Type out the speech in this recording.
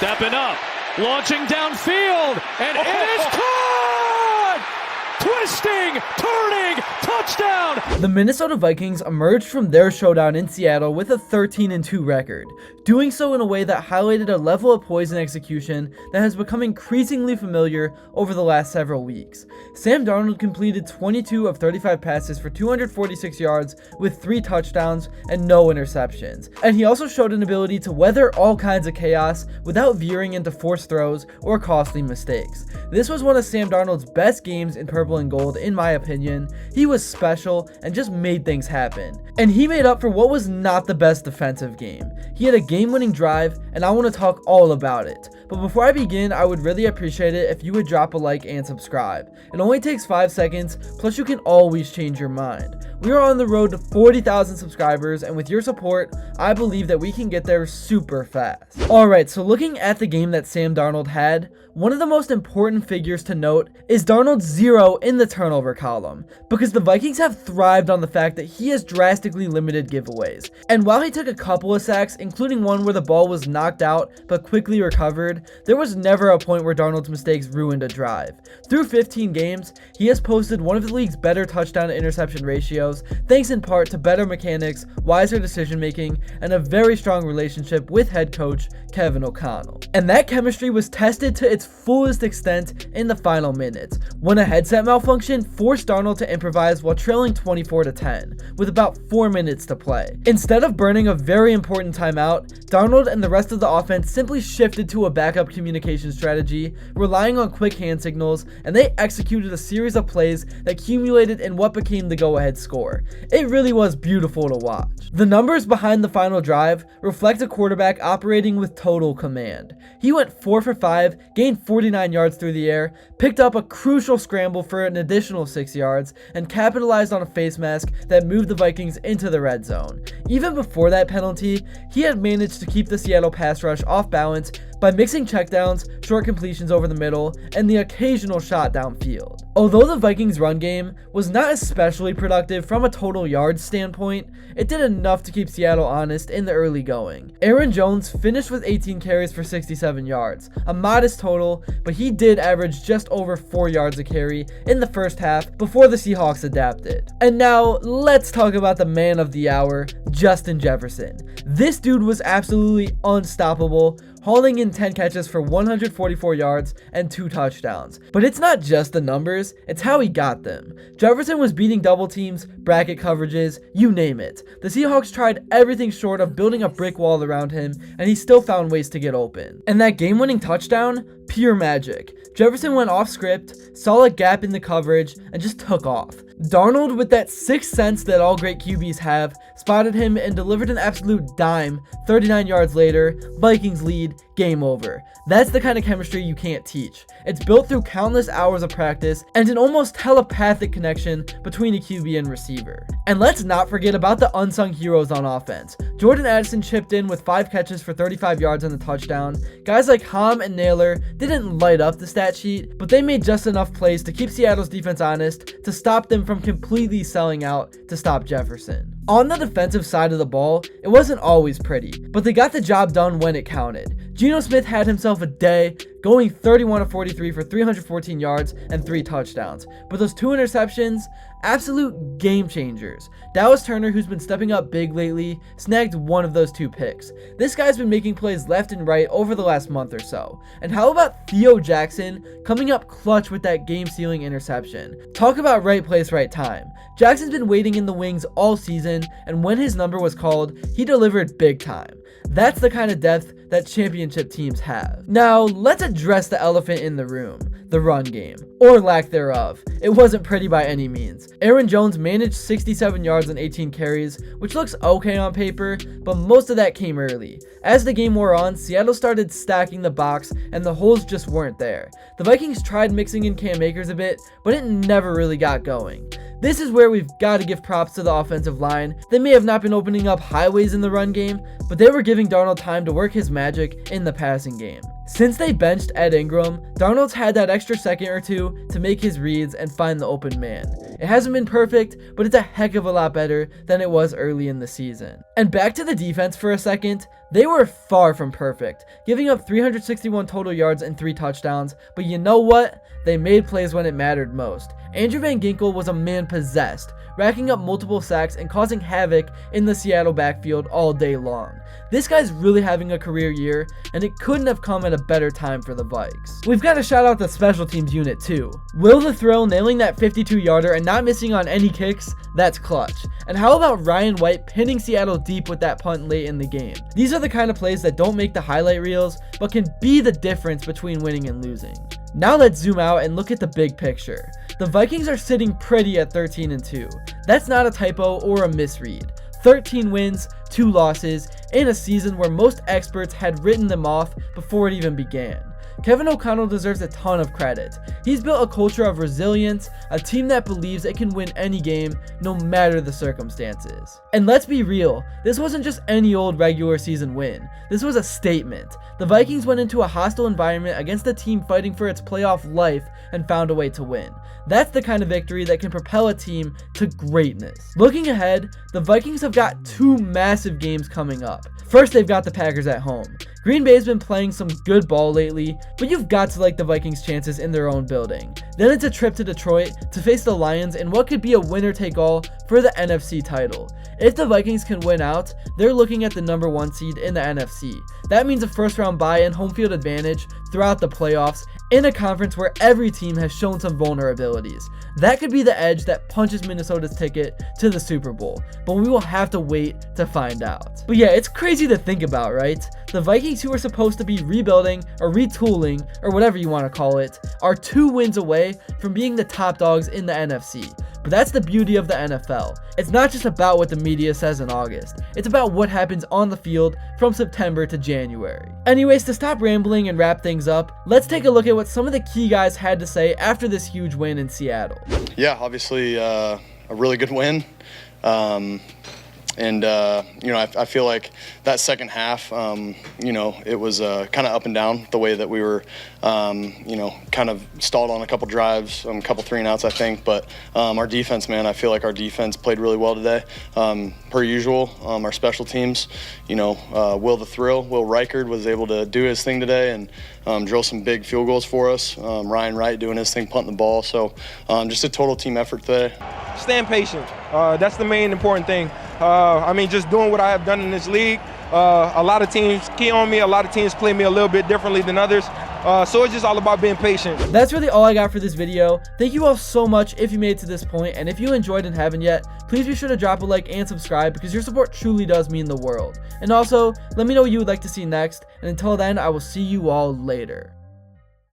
Stepping up, launching downfield, and it is caught! Twisting, turning, touchdown! The Minnesota Vikings emerged from their showdown in Seattle with a 13-2 record, doing so in a way that highlighted a level of poise and execution that has become increasingly familiar over the last several weeks. Sam Darnold completed 22 of 35 passes for 246 yards with 3 touchdowns and no interceptions, and he also showed an ability to weather all kinds of chaos without veering into forced throws or costly mistakes. This was one of Sam Darnold's best games in purple and gold, in my opinion. He was special and just made things happen. And he made up for what was not the best defensive game. He had a game-winning drive, and I want to talk all about it. But before I begin, I would really appreciate it if you would drop a like and subscribe. It only takes 5 seconds, plus you can always change your mind. We are on the road to 40,000 subscribers, and with your support, I believe that we can get there super fast. Alright, so looking at the game that Sam Darnold had, one of the most important figures to note is Darnold's 0 in the turnover column, because the Vikings have thrived on the fact that he has drastically limited giveaways. And while he took a couple of sacks, including one where the ball was knocked out but quickly recovered, there was never a point where Darnold's mistakes ruined a drive. Through 15 games, he has posted one of the league's better touchdown to interception ratios, thanks in part to better mechanics, wiser decision making, and a very strong relationship with head coach Kevin O'Connell. And that chemistry was tested to its fullest extent in the final minutes, when a headset malfunction forced Darnold to improvise while trailing 24-10, with about 4 minutes to play. Instead of burning a very important timeout, Darnold and the rest of the offense simply shifted to a backup communication strategy, relying on quick hand signals, and they executed a series of plays that accumulated in what became the go-ahead score. It really was beautiful to watch. The numbers behind the final drive reflect a quarterback operating with total command. He went 4 for 5, gained 49 yards through the air, picked up a crucial scramble for an additional 6 yards, and capitalized on a face mask that moved the Vikings into the red zone. Even before that penalty, he had managed to keep the Seattle pass rush off balance by mixing checkdowns, short completions over the middle, and the occasional shot downfield. Although the Vikings' run game was not especially productive from a total yards standpoint, it did enough to keep Seattle honest in the early going. Aaron Jones finished with 18 carries for 67 yards, a modest total, but he did average just over 4 yards a carry in the first half before the Seahawks adapted. And now, let's talk about the man of the hour, Justin Jefferson. This dude was absolutely unstoppable, hauling in 10 catches for 144 yards and 2 touchdowns. But it's not just the numbers, it's how he got them. Jefferson was beating double teams, bracket coverages, you name it. The Seahawks tried everything short of building a brick wall around him, and he still found ways to get open. And that game-winning touchdown? Pure magic. Jefferson went off script, saw a gap in the coverage, and just took off. Darnold, with that sixth sense that all great QBs have, spotted him and delivered an absolute dime. 39 yards later, Vikings lead, game over. That's the kind of chemistry you can't teach. It's built through countless hours of practice and an almost telepathic connection between a QB and receiver. And let's not forget about the unsung heroes on offense. Jordan Addison chipped in with 5 catches for 35 yards and a touchdown. Guys like Ham and Naylor didn't light up the stat sheet, but they made just enough plays to keep Seattle's defense honest, to stop them from completely selling out to stop Jefferson. On the defensive side of the ball, it wasn't always pretty, but they got the job done when it counted. Geno Smith had himself a day, going 31 of 43 for 314 yards and 3 touchdowns. But those 2 interceptions, absolute game changers. Dallas Turner, who's been stepping up big lately, snagged one of those 2 picks. This guy's been making plays left and right over the last month or so. And how about Theo Jackson coming up clutch with that game-sealing interception? Talk about right place, right time. Jackson's been waiting in the wings all season, and when his number was called, he delivered big time. That's the kind of depth that championship teams have. Now, let's address the elephant in the room, the run game, or lack thereof. It wasn't pretty by any means. Aaron Jones managed 67 yards and 18 carries, which looks okay on paper, but most of that came early. As the game wore on, Seattle started stacking the box, and the holes just weren't there. The Vikings tried mixing in Cam Akers a bit, but it never really got going. This is where we've got to give props to the offensive line. They may have not been opening up highways in the run game, but they were giving Darnold time to work his magic in the passing game. Since they benched Ed Ingram, Darnold's had that extra second or two to make his reads and find the open man. It hasn't been perfect, but it's a heck of a lot better than it was early in the season. And back to the defense for a second, They were far from perfect, giving up 361 total yards and 3 touchdowns, but you know what? They made plays when it mattered most. Andrew Van Ginkel was a man possessed, racking up multiple sacks and causing havoc in the Seattle backfield all day long. This guy's really having a career year, and it couldn't have come at a better time for the Vikes. We've got to shout out the special teams unit too. Will the Thrill nailing that 52-yarder and not missing on any kicks? That's clutch. And how about Ryan White pinning Seattle deep with that punt late in the game? These are the kind of plays that don't make the highlight reels, but can be the difference between winning and losing. Now let's zoom out and look at the big picture. The Vikings are sitting pretty at 13-2. That's not a typo or a misread. 13 wins, 2 losses, in a season where most experts had written them off before it even began. Kevin O'Connell deserves a ton of credit. He's built a culture of resilience, a team that believes it can win any game, no matter the circumstances. And let's be real, this wasn't just any old regular season win. This was a statement. The Vikings went into a hostile environment against a team fighting for its playoff life and found a way to win. That's the kind of victory that can propel a team to greatness. Looking ahead, the Vikings have got 2 massive games coming up. First, they've got the Packers at home. Green Bay's been playing some good ball lately, but you've got to like the Vikings' chances in their own building. Then it's a trip to Detroit to face the Lions in what could be a winner-take-all for the NFC title. If the Vikings can win out, they're looking at the number 1 seed in the NFC. That means a first-round bye and home field advantage throughout the playoffs in a conference where every team has shown some vulnerabilities. That could be the edge that punches Minnesota's ticket to the Super Bowl, but we will have to wait to find out. But yeah, it's crazy to think about, right? The Vikings, who are supposed to be rebuilding or retooling or whatever you want to call it, are 2 wins away from being the top dogs in the NFC. But that's the beauty of the NFL. It's not just about what the media says in August. It's about what happens on the field from September to January. Anyways, to stop rambling and wrap things up, let's take a look at what some of the key guys had to say after this huge win in Seattle. Yeah, obviously a really good win. I feel like that second half, it was kind of up and down the way that we were, kind of stalled on a couple drives, a couple 3-and-outs, I think. But our defense, man, I feel like our defense played really well today. Per usual, our special teams, Will Reichard was able to do his thing today and drill some big field goals for us. Ryan Wright doing his thing, punting the ball. So just a total team effort today. Staying patient. That's the main important thing. Just doing what I have done in this league. A lot of teams key on me. A lot of teams play me a little bit differently than others. So it's just all about being patient. That's really all I got for this video. Thank you all so much if you made it to this point, and if you enjoyed and haven't yet, please be sure to drop a like and subscribe because your support truly does mean the world. And also, let me know what you would like to see next, and until then, I will see you all later.